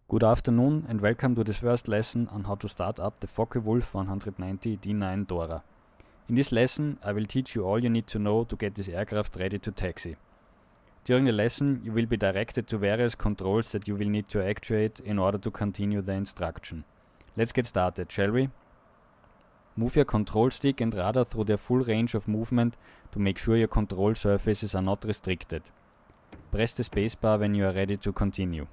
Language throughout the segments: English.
Good afternoon and welcome to this first lesson on how to start up the Focke-Wulf 190 D-9 Dora. In this lesson I will teach you all you need to know to get this aircraft ready to taxi. During the lesson you will be directed to various controls that you will need to actuate in order to continue the instruction. Let's get started, shall we? Move your control stick and rudder through their full range of movement to make sure your control surfaces are not restricted. Press the spacebar when you are ready to continue.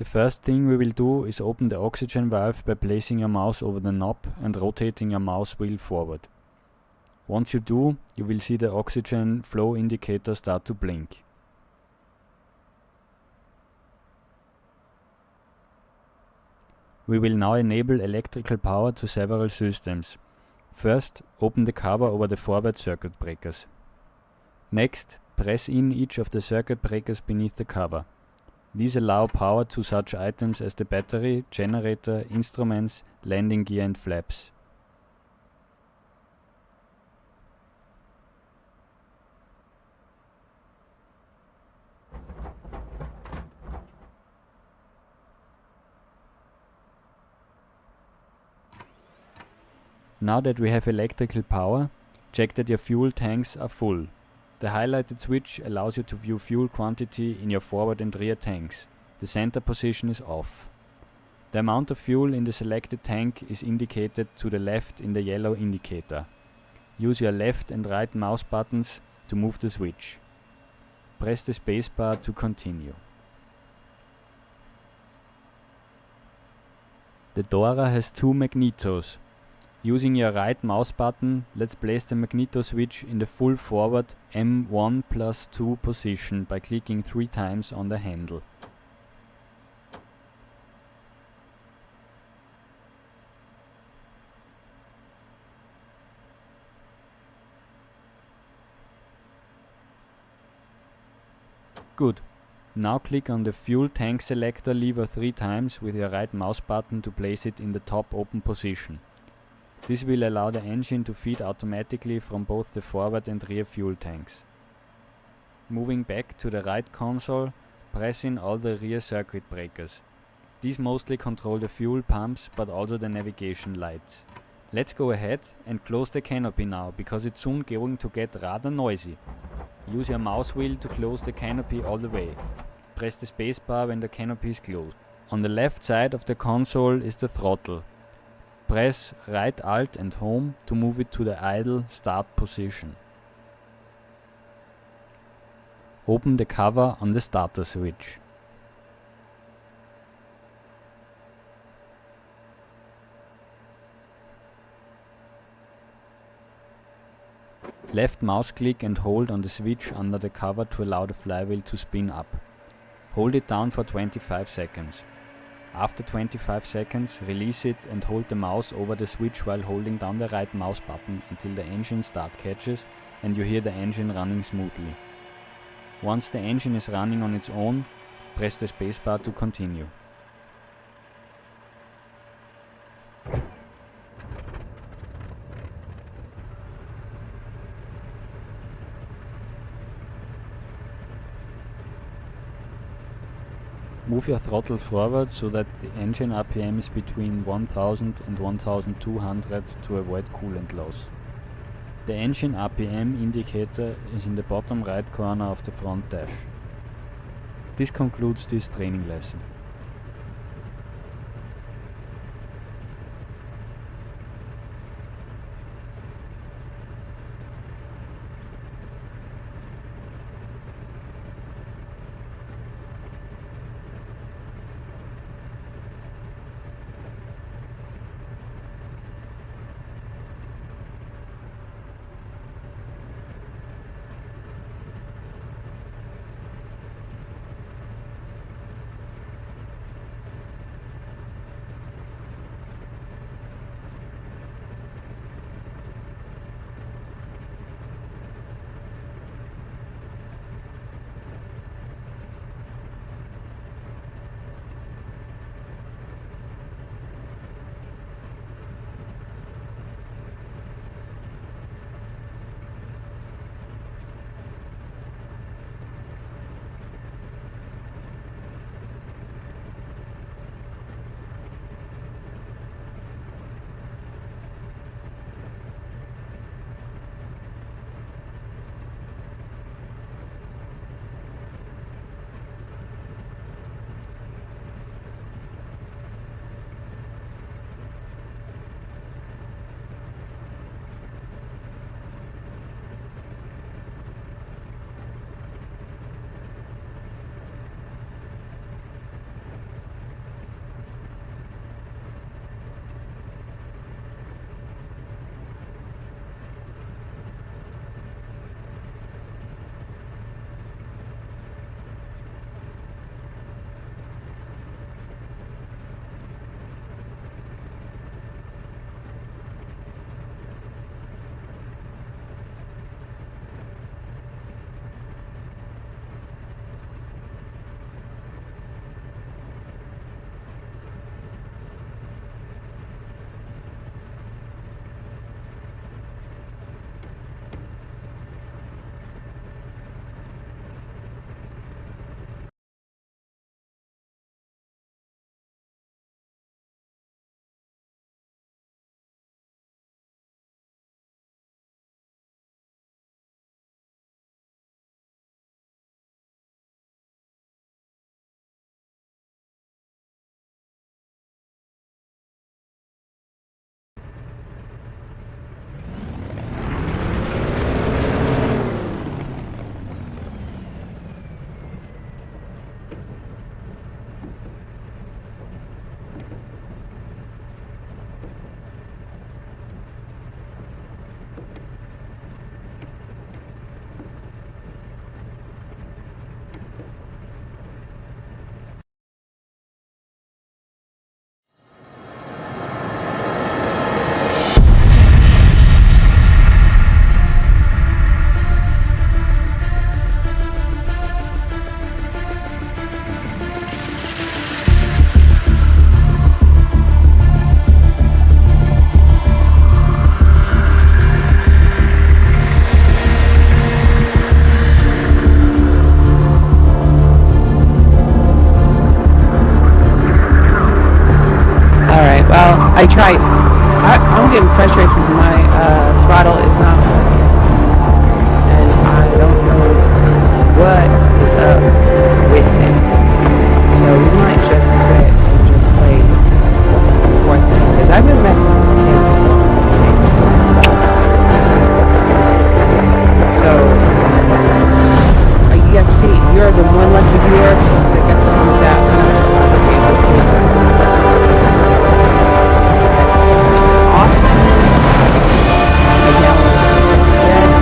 The first thing we will do is open the oxygen valve by placing your mouse over the knob and rotating your mouse wheel forward. Once you do, you will see the oxygen flow indicator start to blink. We will now enable electrical power to several systems. First, open the cover over the forward circuit breakers. Next, press in each of the circuit breakers beneath the cover. These allow power to such items as the battery, generator, instruments, landing gear and flaps. Now that we have electrical power, check that your fuel tanks are full. The highlighted switch allows you to view fuel quantity in your forward and rear tanks. The center position is off. The amount of fuel in the selected tank is indicated to the left in the yellow indicator. Use your left and right mouse buttons to move the switch. Press the spacebar to continue. The Dora has two magnetos. Using your right mouse button, let's place the magneto switch in the full forward M1+2 position by clicking 3 times on the handle. Good. Now click on the fuel tank selector lever 3 times with your right mouse button to place it in the top open position. This will allow the engine to feed automatically from both the forward and rear fuel tanks. Moving back to the right console, press in all the rear circuit breakers. These mostly control the fuel pumps but also the navigation lights. Let's go ahead and close the canopy now, because it's soon going to get rather noisy. Use your mouse wheel to close the canopy all the way. Press the spacebar when the canopy is closed. On the left side of the console is the throttle. Press right Alt and Home to move it to the idle start position. Open the cover on the starter switch. Left mouse click and hold on the switch under the cover to allow the flywheel to spin up. Hold it down for 25 seconds. After 25 seconds, release it and hold the mouse over the switch while holding down the right mouse button until the engine start catches and you hear the engine running smoothly. Once the engine is running on its own, press the spacebar to continue. Move your throttle forward so that the engine RPM is between 1000 and 1200 to avoid coolant loss. The engine RPM indicator is in the bottom right corner of the front dash. This concludes this training lesson. I tried. I'm getting frustrated because my throttle is not working. And I don't know what is up with it. So we might just quit and just play fourth because I've been messing with the same thing. So you got to see, you're the one lucky viewer that got to see that. Okay, let's go. Awesome. I downloaded DCS.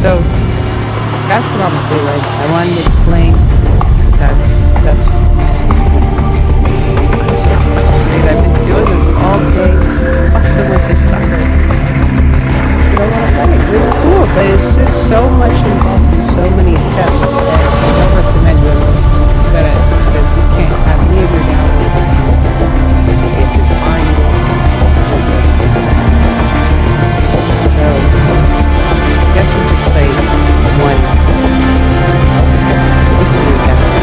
So that's what I'm doing. The one that's playing. That's so frustrated. I've been doing this all day, fussing with this sucker. But I want to play it. It's cool, but it's just so much involved in so many steps that I don't recommend doing it because you can't have any of your download. You have to find so I guess we just play one. Just do tests.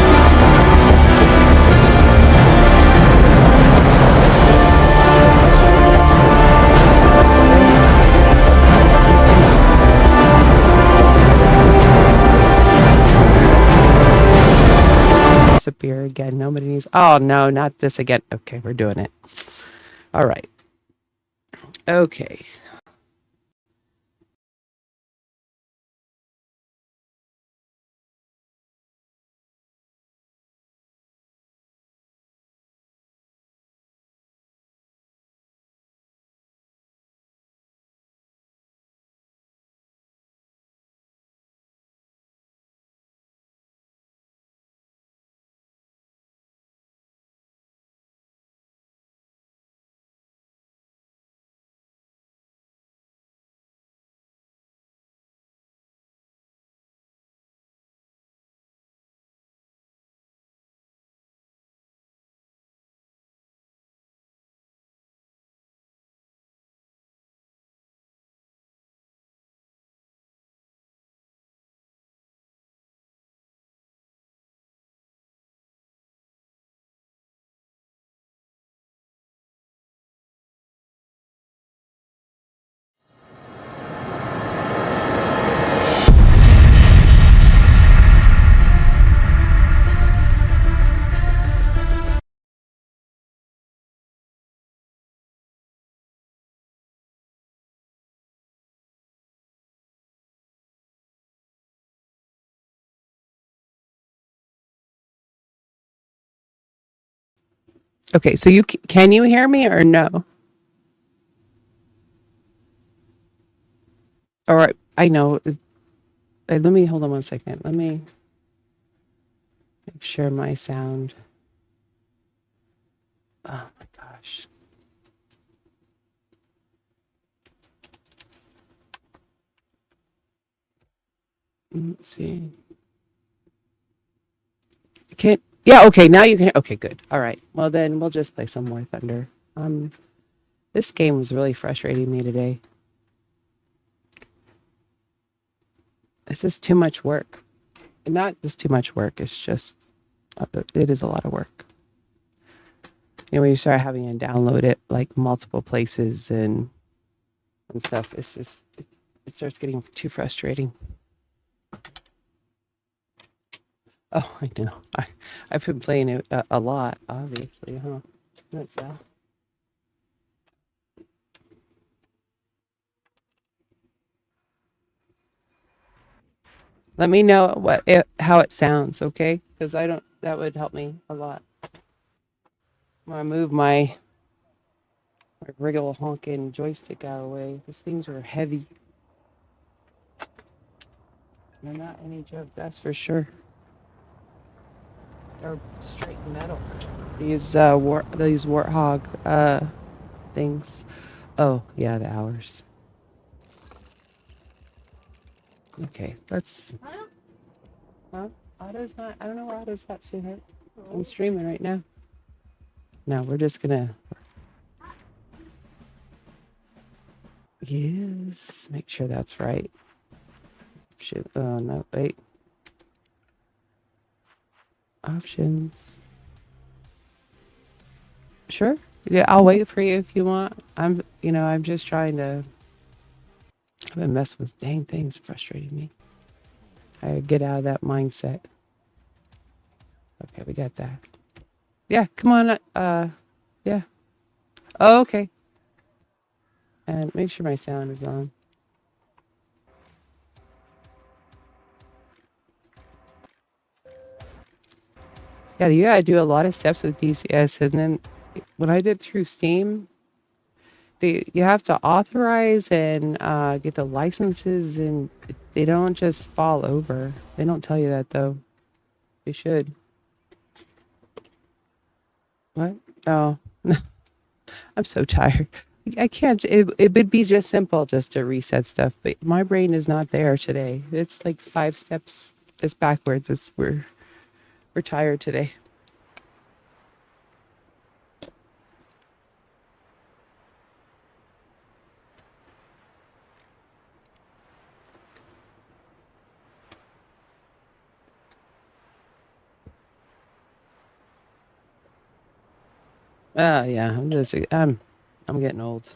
Disappear again. Nobody needs. Oh no, not this again. Okay, we're doing it. All right. Okay. Okay, so can you hear me or no? All right, I know. Let me hold on one second. Let me make sure my sound. Oh my gosh. Let's see. Yeah, okay, now you can. Okay, good. All right. Well, then we'll just play some more Thunder. This game was really frustrating me today. It's just too much work. Not just too much work. It's just, it is a lot of work. You know, when you start having to download it like multiple places and stuff, it's just, it starts getting too frustrating. Oh, I know. I've been playing it a lot, obviously, huh? That's Let me know how it sounds, okay? Because that would help me a lot. I'm gonna move my wriggle honking joystick out of the way. These things are heavy. They're not any joke, that's for sure. They're straight metal. These warthog things. Oh yeah, the hours. Okay, let's. Huh? Otto's not. I don't know where Otto's at, sweetheart. I'm streaming right now. No, we're just gonna. Yes, make sure that's right. Shit. Oh no, wait. Options. Sure. Yeah, I'll wait for you if you want. I'm just trying to. I've been messing with dang things frustrating me. I get out of that mindset. Okay, we got that. Yeah, come on. Yeah. Oh, okay. And make sure my sound is on. Yeah, you gotta do a lot of steps with DCS, and then when I did through Steam, you have to authorize and get the licenses, and they don't just fall over. They don't tell you that though. They should. What? Oh, I'm so tired. I can't. It would be just simple just to reset stuff, but my brain is not there today. It's like 5 steps. It's backwards. We're tired today. Yeah. I'm getting old.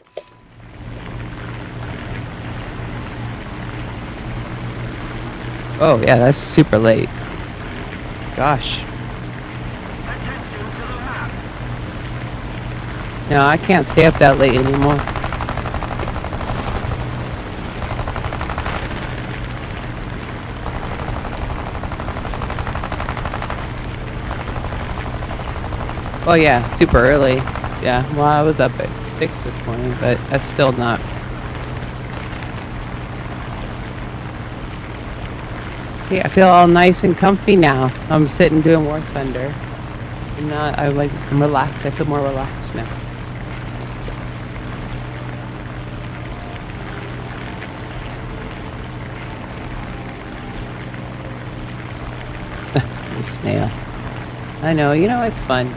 Oh yeah, that's super late. Gosh. No, I can't stay up that late anymore. Oh yeah, super early. Yeah, well, I was up at 6 this morning, but that's still not. See, I feel all nice and comfy now. I'm sitting doing War Thunder. I'm relaxed. I feel more relaxed now. The snail. I know, it's fun.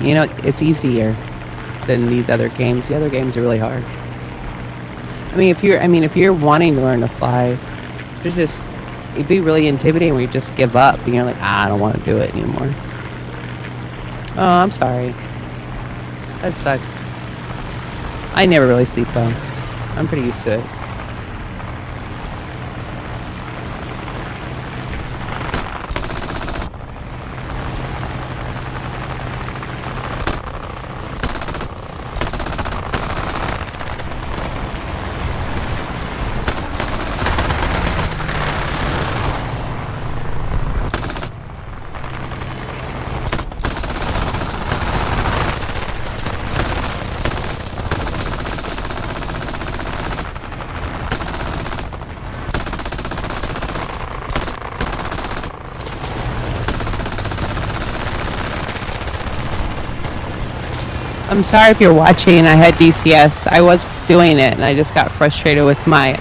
It's easier than these other games. The other games are really hard. If you're wanting to learn to fly, it'd be really intimidating when you just give up and you're like, I don't want to do it anymore. Oh, I'm sorry. That sucks. I never really sleep well. I'm pretty used to it. I'm sorry if you're watching. I had DCS. I was doing it, and I just got frustrated with my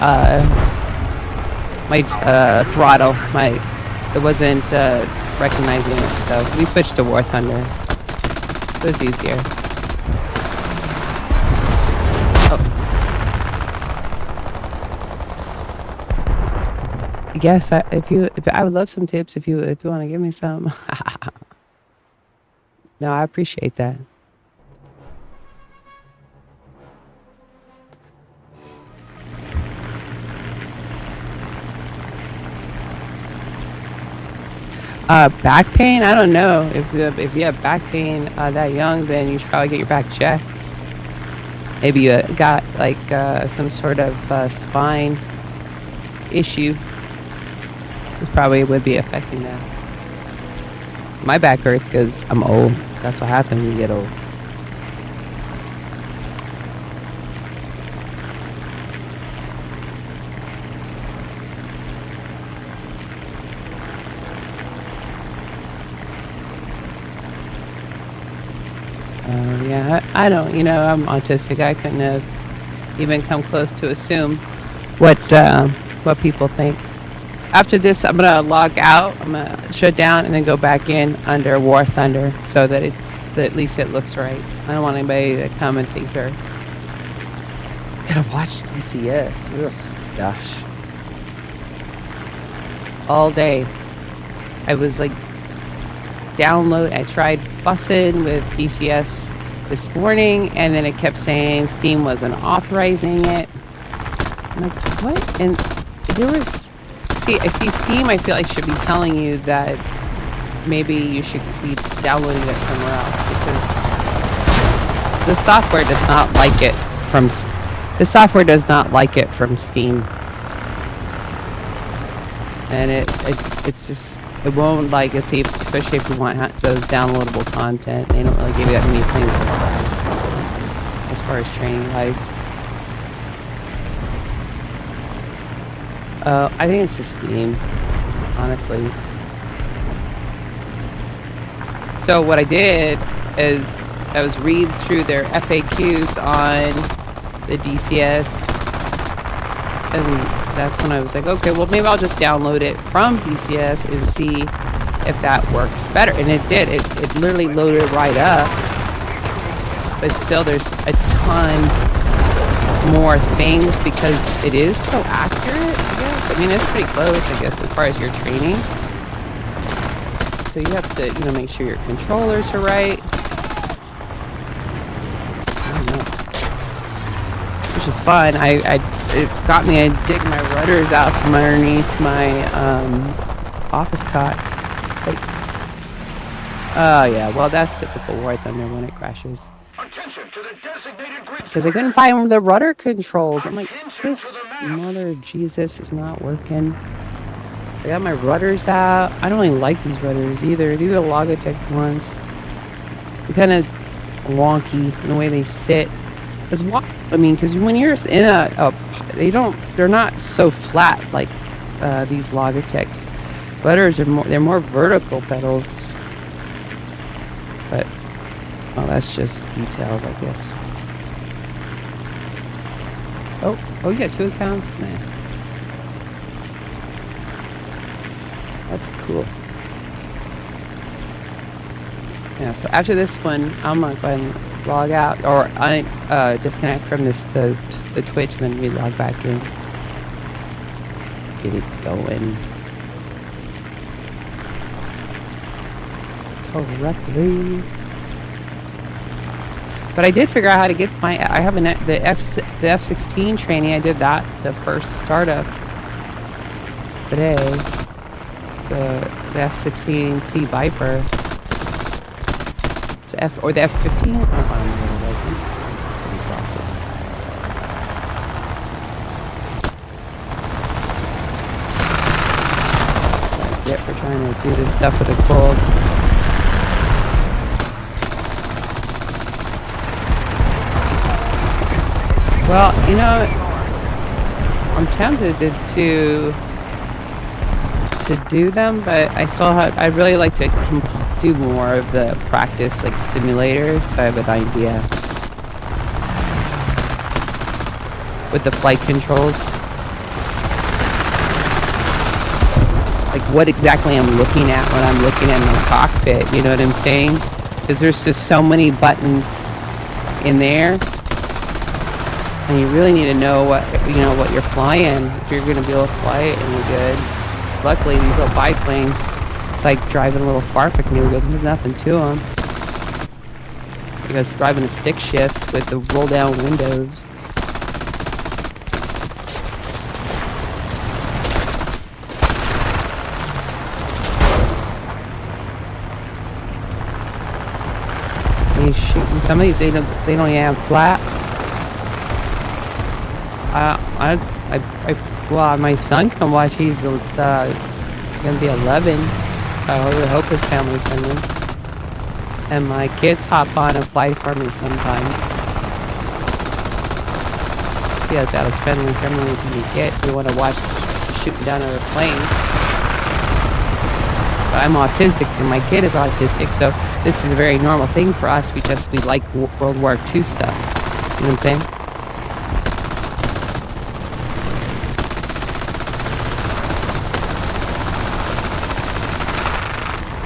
throttle. It wasn't recognizing it, so we switched to War Thunder. It was easier. Oh. Yes, I would love some tips if you want to give me some. No, I appreciate that. Back pain? I don't know. If you have back pain that young, then you should probably get your back checked. Maybe you got like some sort of spine issue. This probably would be affecting that. My back hurts because I'm old. That's what happens when you get old. Yeah, I don't, I'm autistic. I couldn't have even come close to assume what people think. after this, I'm gonna log out. I'm gonna shut down and then go back in under War Thunder so that at least it looks right. I don't want anybody to come and think they're gonna watch DCS. Ugh, gosh, all day. I was like I tried fussing with DCS this morning, and then it kept saying Steam wasn't authorizing it. I'm like, what? And there was. I see Steam, I feel like should be telling you that maybe you should be downloading it somewhere else, because the software does not like it from Steam. And it's just, it won't like it, especially if you want those downloadable content. They don't really give you that many things as far as training wise. I think it's just Steam, honestly. So what I did is I was read through their FAQs on the DCS, and that's when I was like, okay, well maybe I'll just download it from DCS and see if that works better. And it did. It literally loaded right up, but still there's a ton more things because it is so accurate, I guess. I mean, it's pretty close, I guess, as far as your training. So you have to, make sure your controllers are right. I don't know. Which is fun. It got me to dig my rudders out from underneath my office cot. Like, oh yeah, well that's typical War Thunder when it crashes. Because I couldn't find the rudder controls. I'm like, this mother Jesus is not working. I got my rudders out. I don't really like these rudders either. These are Logitech ones. They're kind of wonky in the way they sit. Because when you're in they're not so flat like these Logitechs. Rudders they're more vertical pedals. But well, that's just details, I guess. Oh, you got 2 accounts? Man. That's cool. Yeah, so after this one, I'm going to go ahead and log out, or disconnect from the Twitch, and then we log back in. Get it going. Correctly. But I did figure out how to get the F-16 training. I did that, the first startup today. The F-16C Viper. So the F-15? I don't remember what it was. I'm exhausted. That's what I get for trying to do this stuff with a cold. Well, I'm tempted to do them, but I'd really like to do more of the practice simulator, so I have an idea with the flight controls, like what exactly I'm looking at when I'm looking at my cockpit. You know what I'm saying? Because there's just so many buttons in there. And you really need to know what you're flying, if you're going to be able to fly it and you're good. Luckily, these little biplanes, it's like driving a little Farfik Nougat. There's nothing to them. Because driving a stick shift with the roll down windows. Some of these, they don't even have flaps. Well, my son can watch. He's gonna be 11. I really hope his family's friendly. And my kids hop on and fly for me sometimes. Yeah, about as friendly as you can get. You want to watch shooting down other planes. But I'm autistic, and my kid is autistic, so this is a very normal thing for us. We like World War II stuff. You know what I'm saying?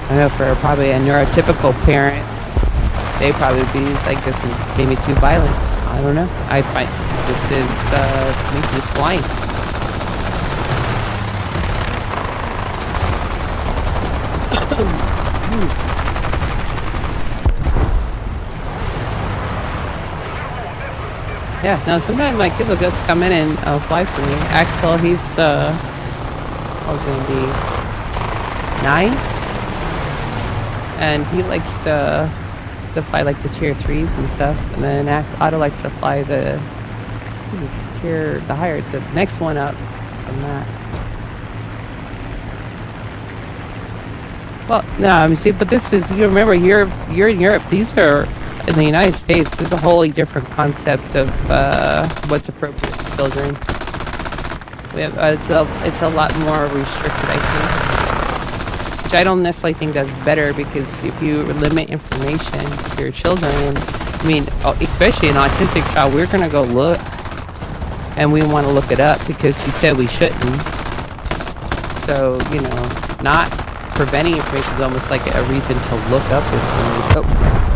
I know for probably a neurotypical parent, they probably be like, this is maybe too violent. I don't know. I find this is maybe just blind. Yeah, no, sometimes my kids will just come in and fly for me. Axel, he's what's going to be 9, and he likes to fly like the tier 3s and stuff, and then Otto likes to fly the higher, the next one up from that. Well, no, I mean, see, but this is, you remember, you're in Europe. These are in the United States. There's a wholly different concept of what's appropriate for children. We have it's a lot more restricted, I think, which I don't necessarily think that's better, because if you limit information to your children, I mean, especially an autistic child, we're gonna go look, and we want to look it up because you said we shouldn't. So, you know, not preventing information is almost like a reason to look up information. Oh,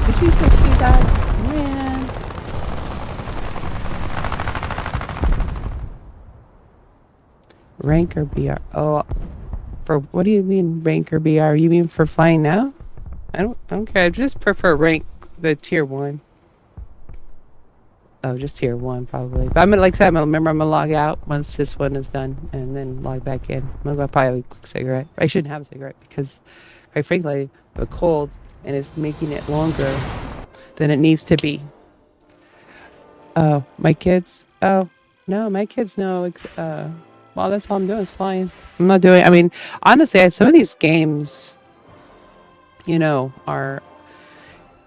did you just see that? Man. Rank or BR? Oh, for what do you mean rank or BR? You mean for flying now? I don't care. I just prefer rank, the tier 1. Oh, just tier 1 probably. But I'm gonna, like I said, I'm gonna log out once this one is done, and then log back in. I'm gonna go probably have a quick cigarette. I shouldn't have a cigarette because, quite frankly, the cold, and it's making it longer than it needs to be. Oh, my kids? Oh, no, my kids know. Well, that's all I'm doing is flying. I'm not doing. I mean, honestly, some of these games, you know, are.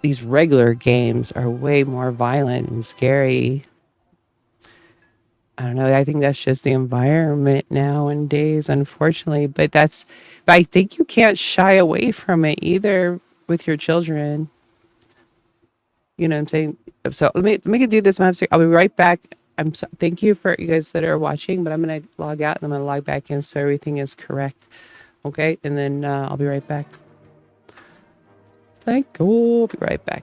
These regular games are way more violent and scary. I don't know. I think that's just the environment nowadays, unfortunately. But I think you can't shy away from it either with your children. You know what I'm saying? So let me do this. I'll be right back. Thank you for you guys that are watching, but I'm gonna log out and I'm gonna log back in so everything is correct. Okay, and then I'll be right back. Thank you. I'll be right back.